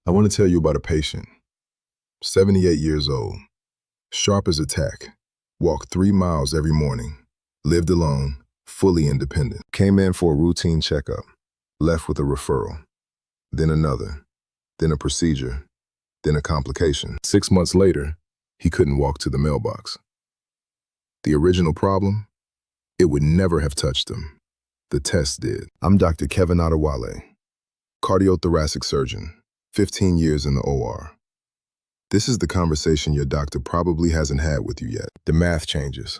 I want to tell you about a patient, 78 years old, sharp as a tack, walked 3 miles every morning, lived alone, fully independent. Came in for a routine checkup, left with a referral, then another, then a procedure, then a complication. 6 months later, he couldn't walk to the mailbox. The original problem? It would never have touched him. The test did. I'm Dr. Kevin Outweigh, cardiothoracic surgeon, 15 years in the OR. This is the conversation your doctor probably hasn't had with you yet. The math changes,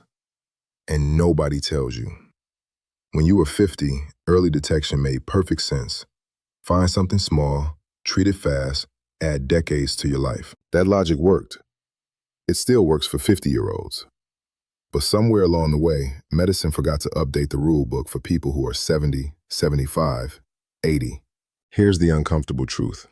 and nobody tells you. When you were 50, early detection made perfect sense. Find something small, treat it fast, add decades to your life. That logic worked. It still works for 50-year-olds. But somewhere along the way, medicine forgot to update the rule book for people who are 70, 75, 80. Here's the uncomfortable truth.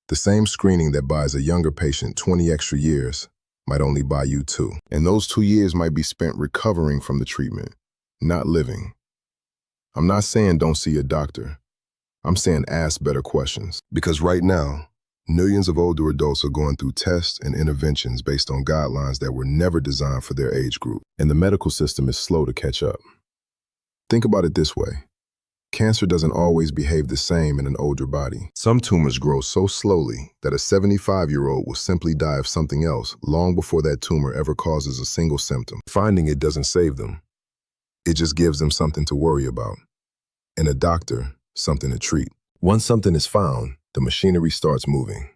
The same screening that buys a younger patient 20 extra years might only buy you 2. And those 2 years might be spent recovering from the treatment, not living. I'm not saying don't see a doctor. I'm saying ask better questions. Because right now, millions of older adults are going through tests and interventions based on guidelines that were never designed for their age group. And the medical system is slow to catch up. Think about it this way. Cancer doesn't always behave the same in an older body. Some tumors grow so slowly that a 75-year-old will simply die of something else long before that tumor ever causes a single symptom. Finding it doesn't save them. It just gives them something to worry about. And a doctor, something to treat. Once something is found, the machinery starts moving.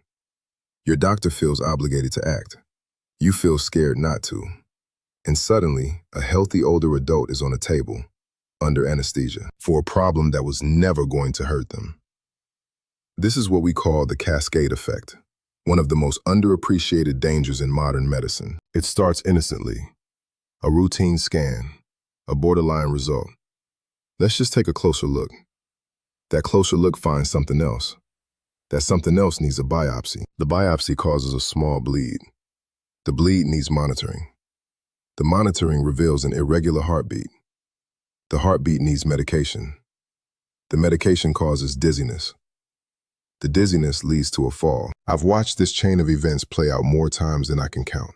Your doctor feels obligated to act. You feel scared not to. And suddenly, a healthy older adult is on a table, under anesthesia, for a problem that was never going to hurt them. This is what we call the cascade effect, one of the most underappreciated dangers in modern medicine. It starts innocently. A routine scan, a borderline result. Let's just take a closer look. That closer look finds something else. That something else needs a biopsy. The biopsy causes a small bleed. The bleed needs monitoring. The monitoring reveals an irregular heartbeat. The heartbeat needs medication. The medication causes dizziness. The dizziness leads to a fall. I've watched this chain of events play out more times than I can count.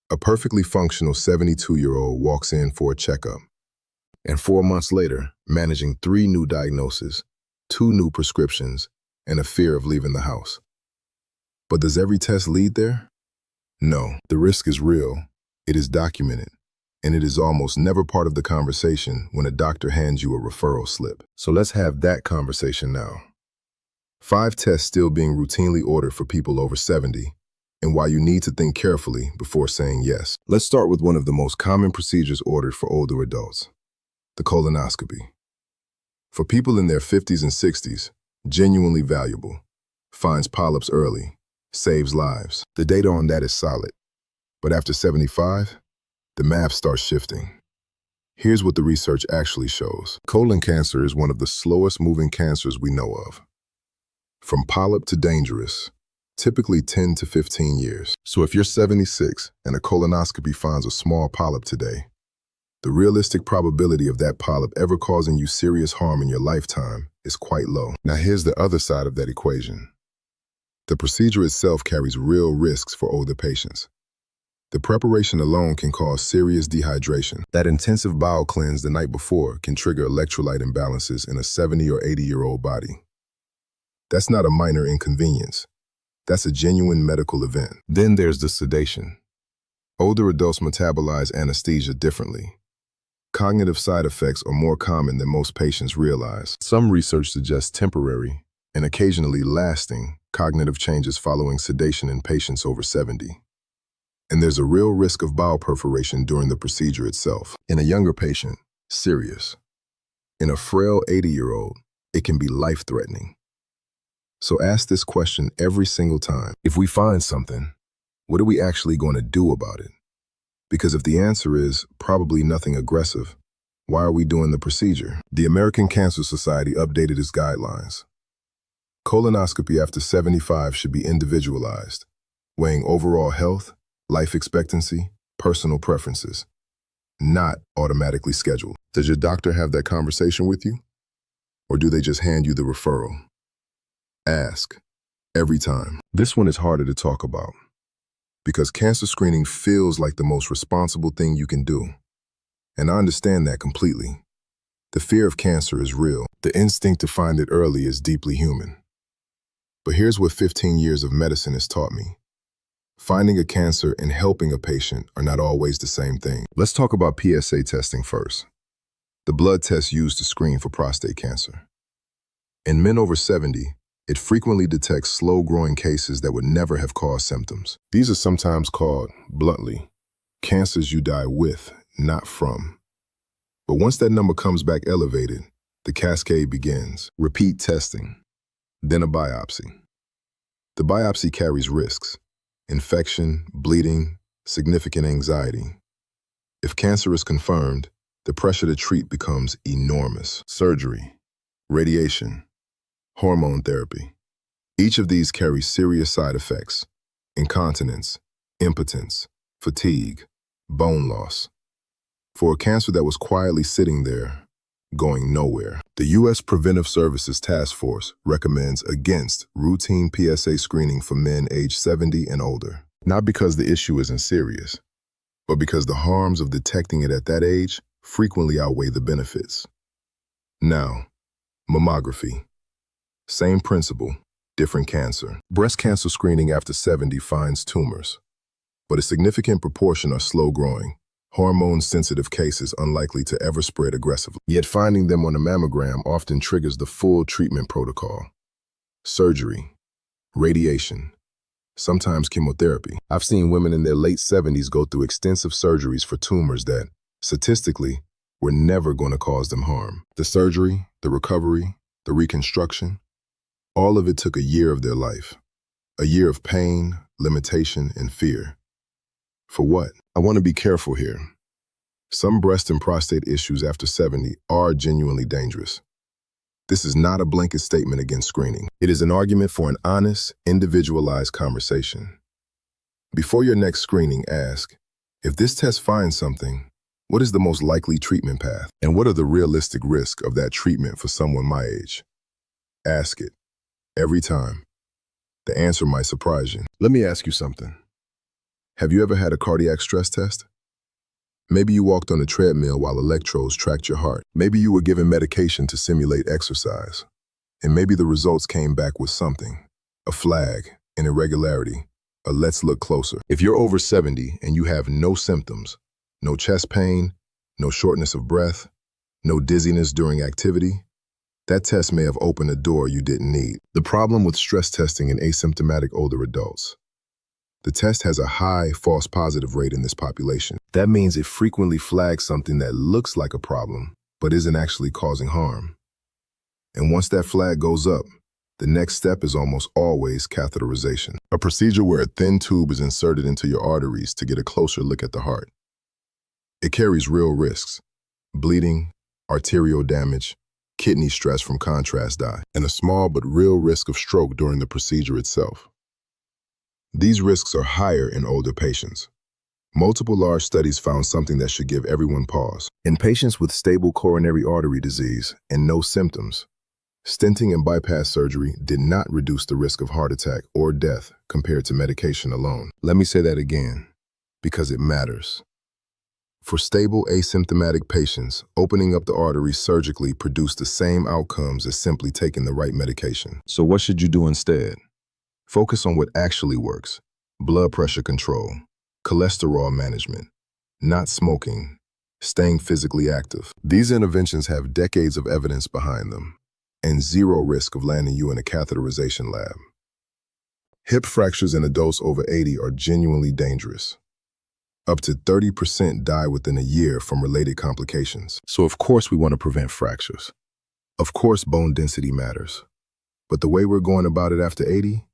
A perfectly functional 72-year-old walks in for a checkup. And 4 months later, managing 3 new diagnoses, 2 new prescriptions, and a fear of leaving the house. But does every test lead there? No, the risk is real. It is documented. And it is almost never part of the conversation when a doctor hands you a referral slip. So let's have that conversation now. 5 tests still being routinely ordered for people over 70, and why you need to think carefully before saying yes. Let's start with one of the most common procedures ordered for older adults, the colonoscopy. For people in their 50s and 60s, genuinely valuable, finds polyps early, saves lives. The data on that is solid. But after 75, the math starts shifting. Here's what the research actually shows. Colon cancer is one of the slowest moving cancers we know of. From polyp to dangerous, typically 10 to 15 years. So if you're 76 and a colonoscopy finds a small polyp today, the realistic probability of that polyp ever causing you serious harm in your lifetime is quite low. Now here's the other side of that equation. The procedure itself carries real risks for older patients. The preparation alone can cause serious dehydration. That intensive bowel cleanse the night before can trigger electrolyte imbalances in a 70 or 80-year-old body. That's not a minor inconvenience. That's a genuine medical event. Then there's the sedation. Older adults metabolize anesthesia differently. Cognitive side effects are more common than most patients realize. Some research suggests temporary and occasionally lasting cognitive changes following sedation in patients over 70. And there's a real risk of bowel perforation during the procedure itself. In a younger patient, serious. In a frail 80-year-old, it can be life-threatening. So ask this question every single time. If we find something, what are we actually going to do about it? Because if the answer is probably nothing aggressive, why are we doing the procedure? The American Cancer Society updated its guidelines. Colonoscopy after 75 should be individualized, weighing overall health, life expectancy, personal preferences, not automatically scheduled. Does your doctor have that conversation with you? Or do they just hand you the referral? Ask. Every time. This one is harder to talk about because cancer screening feels like the most responsible thing you can do. And I understand that completely. The fear of cancer is real. The instinct to find it early is deeply human. But here's what 15 years of medicine has taught me. Finding a cancer and helping a patient are not always the same thing. Let's talk about PSA testing first. The blood test used to screen for prostate cancer. In men over 70, it frequently detects slow-growing cases that would never have caused symptoms. These are sometimes called, bluntly, cancers you die with, not from. But once that number comes back elevated, the cascade begins. Repeat testing, then a biopsy. The biopsy carries risks: infection, bleeding, significant anxiety. If cancer is confirmed, the pressure to treat becomes enormous. Surgery, radiation, hormone therapy. Each of these carries serious side effects: incontinence, impotence, fatigue, bone loss. For a cancer that was quietly sitting there, going nowhere, the U.S. Preventive Services Task Force recommends against routine PSA screening for men aged 70 and older. Not because the issue isn't serious, but because the harms of detecting it at that age frequently outweigh the benefits. Now, mammography. Same principle, different cancer. Breast cancer screening after 70 finds tumors, but a significant proportion are slow-growing, hormone-sensitive cases unlikely to ever spread aggressively. Yet finding them on a mammogram often triggers the full treatment protocol: surgery, radiation, sometimes chemotherapy. I've seen women in their late 70s go through extensive surgeries for tumors that, statistically, were never going to cause them harm. The surgery, the recovery, the reconstruction, all of it took a year of their life. A year of pain, limitation, and fear. For what? I want to be careful here. Some breast and prostate issues after 70 are genuinely dangerous. This is not a blanket statement against screening. It is an argument for an honest, individualized conversation. Before your next screening, ask, if this test finds something, what is the most likely treatment path? And what are the realistic risks of that treatment for someone my age? Ask it. Every time. The answer might surprise you. Let me ask you something. Have you ever had a cardiac stress test? Maybe you walked on a treadmill while electrodes tracked your heart. Maybe you were given medication to simulate exercise. And maybe the results came back with something: a flag, an irregularity, a let's look closer. If you're over 70 and you have no symptoms, no chest pain, no shortness of breath, no dizziness during activity, that test may have opened a door you didn't need. The problem with stress testing in asymptomatic older adults: the test has a high false positive rate in this population. That means it frequently flags something that looks like a problem, but isn't actually causing harm. And once that flag goes up, the next step is almost always catheterization, a procedure where a thin tube is inserted into your arteries to get a closer look at the heart. It carries real risks: bleeding, arterial damage, kidney stress from contrast dye, and a small but real risk of stroke during the procedure itself. These risks are higher in older patients. Multiple large studies found something that should give everyone pause. In patients with stable coronary artery disease and no symptoms, stenting and bypass surgery did not reduce the risk of heart attack or death compared to medication alone. Let me say that again, because it matters. For stable asymptomatic patients, opening up the arteries surgically produced the same outcomes as simply taking the right medication. So what should you do instead? Focus on what actually works: blood pressure control, cholesterol management, not smoking, staying physically active. These interventions have decades of evidence behind them, and zero risk of landing you in a catheterization lab. Hip fractures in adults over 80 are genuinely dangerous. Up to 30% die within a year from related complications. So of course we want to prevent fractures. Of course bone density matters. But the way we're going about it after 80,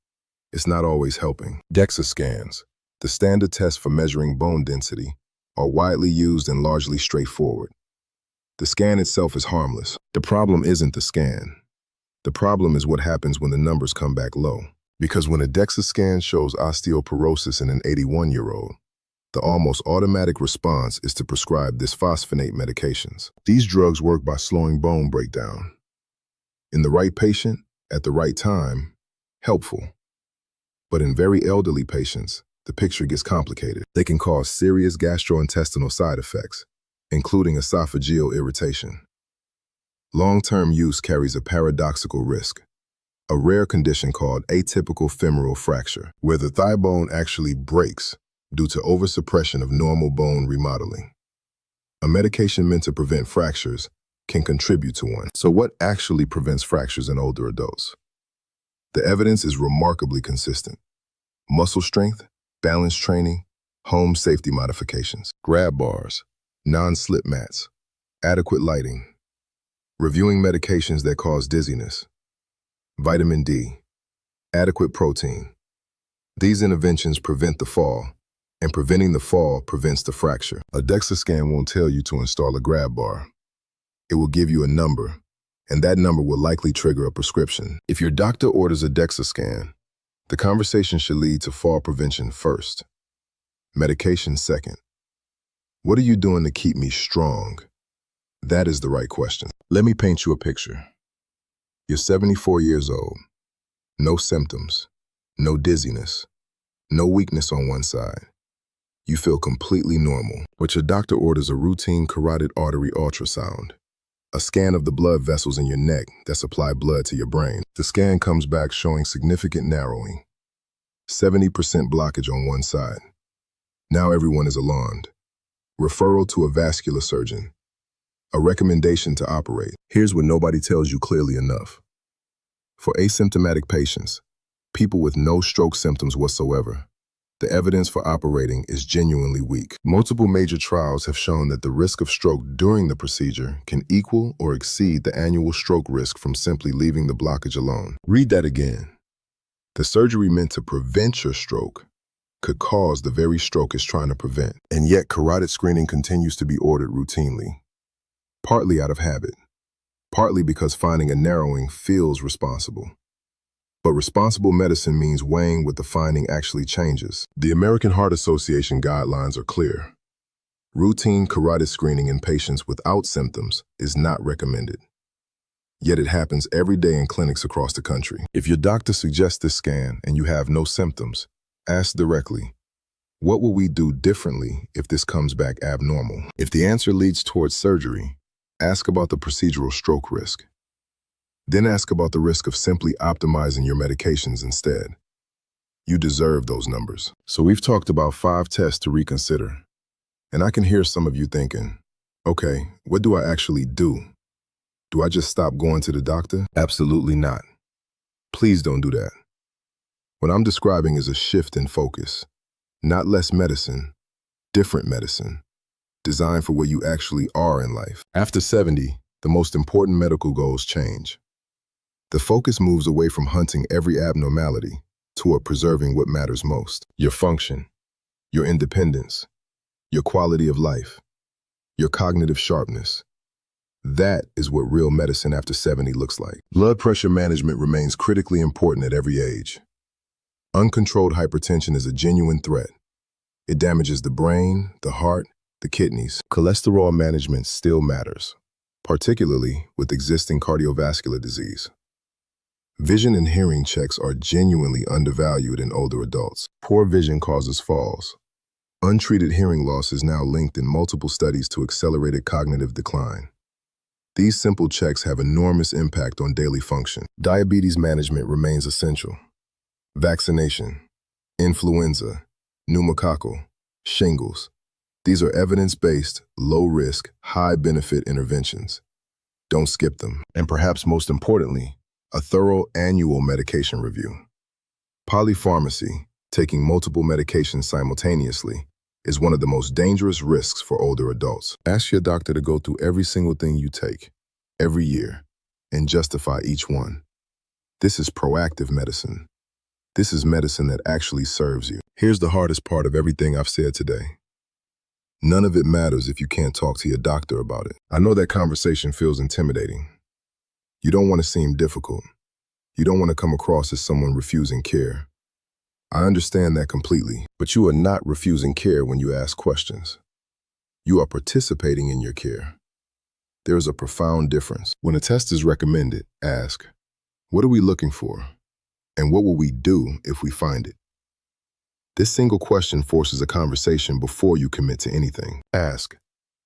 it's not always helping. DEXA scans, the standard test for measuring bone density, are widely used and largely straightforward. The scan itself is harmless. The problem isn't the scan. The problem is what happens when the numbers come back low. Because when a DEXA scan shows osteoporosis in an 81-year-old, the almost automatic response is to prescribe bisphosphonate medications. These drugs work by slowing bone breakdown. In the right patient, at the right time, helpful. But in very elderly patients, the picture gets complicated. They can cause serious gastrointestinal side effects, including esophageal irritation. Long-term use carries a paradoxical risk, a rare condition called atypical femoral fracture, where the thigh bone actually breaks due to oversuppression of normal bone remodeling. A medication meant to prevent fractures can contribute to one. So what actually prevents fractures in older adults? The evidence is remarkably consistent. Muscle strength, balance training, home safety modifications, grab bars, non-slip mats, adequate lighting, reviewing medications that cause dizziness, vitamin D, adequate protein. These interventions prevent the fall, and preventing the fall prevents the fracture. A DEXA scan won't tell you to install a grab bar. It will give you a number, and that number will likely trigger a prescription. If your doctor orders a DEXA scan, the conversation should lead to fall prevention first, medication second. What are you doing to keep me strong? That is the right question. Let me paint you a picture. You're 74 years old, no symptoms, no dizziness, no weakness on one side. You feel completely normal, but your doctor orders a routine carotid artery ultrasound, a scan of the blood vessels in your neck that supply blood to your brain. The scan comes back showing significant narrowing, 70% blockage on one side. Now everyone is alarmed. Referral to a vascular surgeon. A recommendation to operate. Here's what nobody tells you clearly enough. For asymptomatic patients, people with no stroke symptoms whatsoever, the evidence for operating is genuinely weak. Multiple major trials have shown that the risk of stroke during the procedure can equal or exceed the annual stroke risk from simply leaving the blockage alone. Read that again. The surgery meant to prevent your stroke could cause the very stroke it's trying to prevent. And yet carotid screening continues to be ordered routinely. Partly out of habit, partly because finding a narrowing feels responsible. But responsible medicine means weighing what the finding actually changes. The American Heart Association guidelines are clear. Routine carotid screening in patients without symptoms is not recommended. Yet it happens every day in clinics across the country. If your doctor suggests this scan and you have no symptoms, ask directly, what will we do differently if this comes back abnormal? If the answer leads towards surgery, ask about the procedural stroke risk. Then ask about the risk of simply optimizing your medications instead. You deserve those numbers. So we've talked about 5 tests to reconsider. And I can hear some of you thinking, okay, what do I actually do? Do I just stop going to the doctor? Absolutely not. Please don't do that. What I'm describing is a shift in focus. Not less medicine, different medicine, designed for where you actually are in life. After 70, the most important medical goals change. The focus moves away from hunting every abnormality toward preserving what matters most. Your function, your independence, your quality of life, your cognitive sharpness. That is what real medicine after 70 looks like. Blood pressure management remains critically important at every age. Uncontrolled hypertension is a genuine threat. It damages the brain, the heart, the kidneys. Cholesterol management still matters, particularly with existing cardiovascular disease. Vision and hearing checks are genuinely undervalued in older adults. Poor vision causes falls. Untreated hearing loss is now linked in multiple studies to accelerated cognitive decline. These simple checks have enormous impact on daily function. Diabetes management remains essential. Vaccination, influenza, pneumococcal, shingles. These are evidence-based, low-risk, high-benefit interventions. Don't skip them. And perhaps most importantly, a thorough annual medication review. Polypharmacy, taking multiple medications simultaneously, is one of the most dangerous risks for older adults. Ask your doctor to go through every single thing you take, every year, and justify each one. This is proactive medicine. This is medicine that actually serves you. Here's the hardest part of everything I've said today. None of it matters if you can't talk to your doctor about it. I know that conversation feels intimidating. You don't want to seem difficult. You don't want to come across as someone refusing care. I understand that completely, but you are not refusing care when you ask questions. You are participating in your care. There is a profound difference. When a test is recommended, ask, what are we looking for? And what will we do if we find it? This single question forces a conversation before you commit to anything. Ask,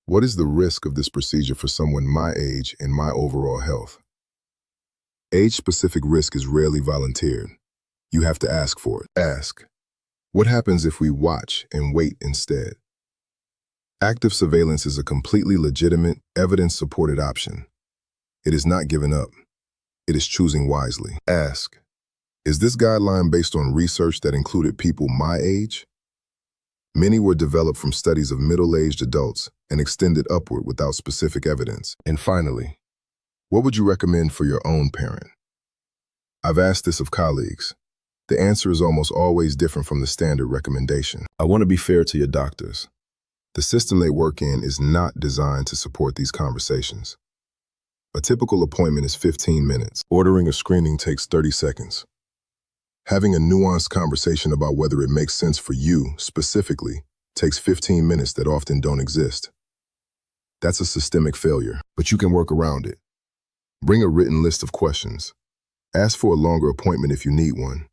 what is the risk of this procedure for someone my age and my overall health? Age-specific risk is rarely volunteered. You have to ask for it. Ask, what happens if we watch and wait instead? Active surveillance is a completely legitimate, evidence-supported option. It is not giving up. It is choosing wisely. Ask, is this guideline based on research that included people my age? Many were developed from studies of middle-aged adults and extended upward without specific evidence. And finally, what would you recommend for your own parent? I've asked this of colleagues. The answer is almost always different from the standard recommendation. I want to be fair to your doctors. The system they work in is not designed to support these conversations. A typical appointment is 15 minutes. Ordering a screening takes 30 seconds. Having a nuanced conversation about whether it makes sense for you, specifically, takes 15 minutes that often don't exist. That's a systemic failure, but you can work around it. Bring a written list of questions. Ask for a longer appointment if you need one.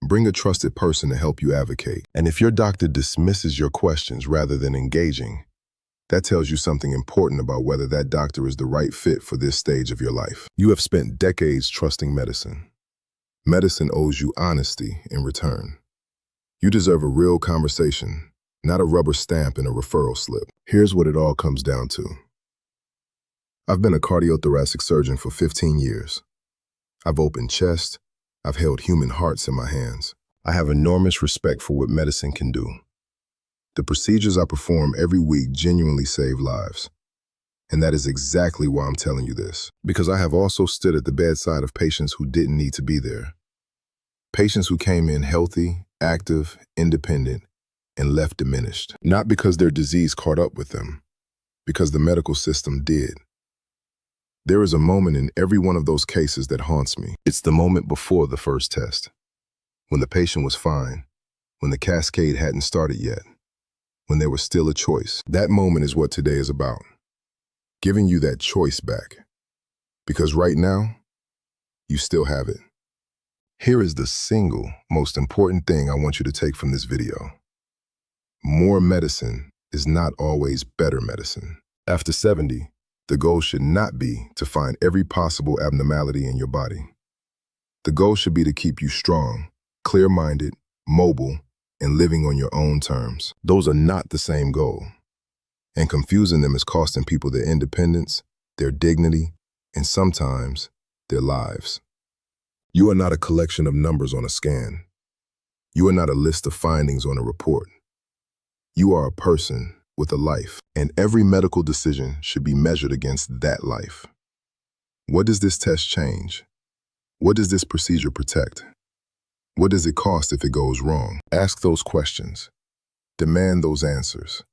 Bring a trusted person to help you advocate. And if your doctor dismisses your questions rather than engaging, that tells you something important about whether that doctor is the right fit for this stage of your life. You have spent decades trusting medicine. Medicine owes you honesty in return. You deserve a real conversation, not a rubber stamp in a referral slip. Here's what it all comes down to. I've been a cardiothoracic surgeon for 15 years. I've opened chests. I've held human hearts in my hands. I have enormous respect for what medicine can do. The procedures I perform every week genuinely save lives. And that is exactly why I'm telling you this, because I have also stood at the bedside of patients who didn't need to be there. Patients who came in healthy, active, independent, and left diminished. Not because their disease caught up with them, because the medical system did. There is a moment in every one of those cases that haunts me. It's the moment before the first test, when the patient was fine, when the cascade hadn't started yet, when there was still a choice. That moment is what today is about. Giving you that choice back. Because right now, you still have it. Here is the single most important thing I want you to take from this video. More medicine is not always better medicine. After 70, the goal should not be to find every possible abnormality in your body. The goal should be to keep you strong, clear-minded, mobile, and living on your own terms. Those are not the same goal. And confusing them is costing people their independence, their dignity, and sometimes their lives. You are not a collection of numbers on a scan. You are not a list of findings on a report. You are a person with a life, and every medical decision should be measured against that life. What does this test change? What does this procedure protect? What does it cost if it goes wrong? Ask those questions. Demand those answers.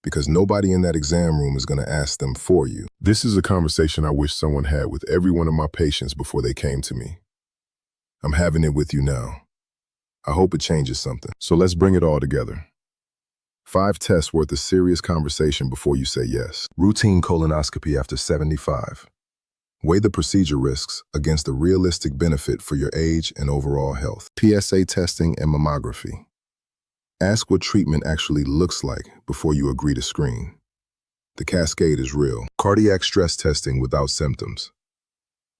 Because nobody in that exam room is going to ask them for you. This is a conversation I wish someone had with every one of my patients before they came to me. I'm having it with you now. I hope it changes something. So let's bring it all together. 5 tests worth a serious conversation before you say yes. Routine colonoscopy after 75. Weigh the procedure risks against the realistic benefit for your age and overall health. PSA testing and mammography. Ask what treatment actually looks like before you agree to screen. The cascade is real. Cardiac stress testing without symptoms.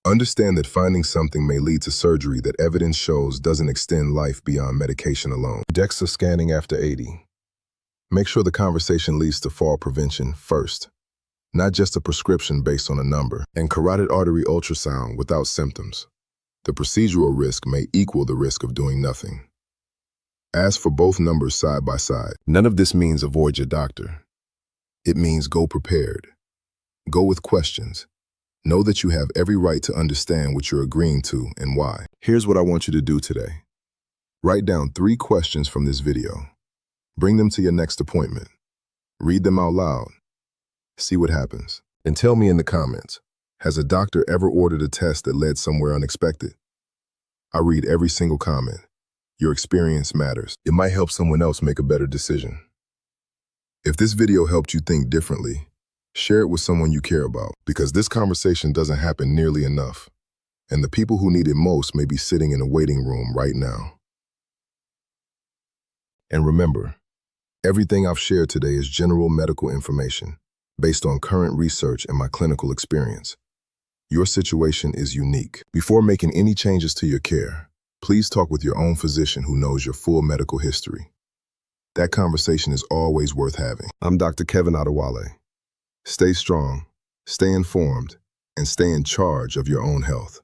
Understand that finding something may lead to surgery that evidence shows doesn't extend life beyond medication alone. DEXA scanning after 80. Make sure the conversation leads to fall prevention first, not just a prescription based on a number. And carotid artery ultrasound without symptoms. The procedural risk may equal the risk of doing nothing. Ask for both numbers side by side. None of this means avoid your doctor. It means go prepared. Go with questions. Know that you have every right to understand what you're agreeing to and why. Here's what I want you to do today. Write down 3 questions from this video. Bring them to your next appointment. Read them out loud. See what happens. And tell me in the comments, has a doctor ever ordered a test that led somewhere unexpected? I read every single comment. Your experience matters. It might help someone else make a better decision. If this video helped you think differently, share it with someone you care about, because this conversation doesn't happen nearly enough, and the people who need it most may be sitting in a waiting room right now. And remember, everything I've shared today is general medical information based on current research and my clinical experience. Your situation is unique. Before making any changes to your care, please talk with your own physician who knows your full medical history. That conversation is always worth having. I'm Dr. Kevin Outweigh. Stay strong, stay informed, and stay in charge of your own health.